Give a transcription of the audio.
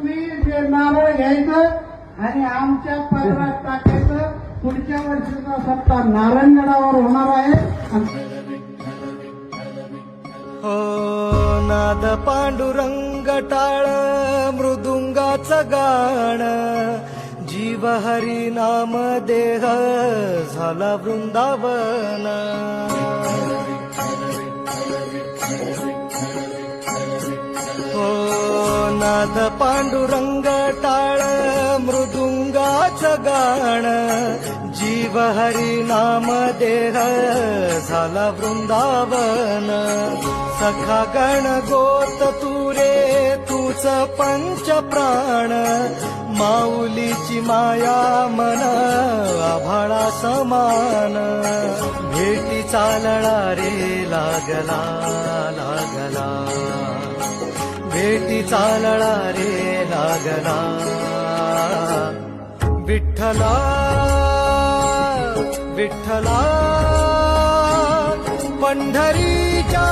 तुम्ही जे नारळ घ्यायचं आणि आमच्या पदरात टाकायचं. पुढच्या वर्षीचा सप्ताह नारायणगडावर होणार आहे. हो नाद पांडुरंग टाळ मृदुंगाचं गाण जीव हरी नाम देह झाला वृंदावन. हो नाद पांडुरंग टाळ मृदुंगाचं गाण जीव हरी नाम देह झाला वृंदावन. सखा गण गोत तुरे तूच पंच प्राण माऊलीची माया मन आभाळा समान. भेटी चालला रे लागला लागला भेटी चालला रे लागला. विठ्ठला विठ्ठला पंढरीच्या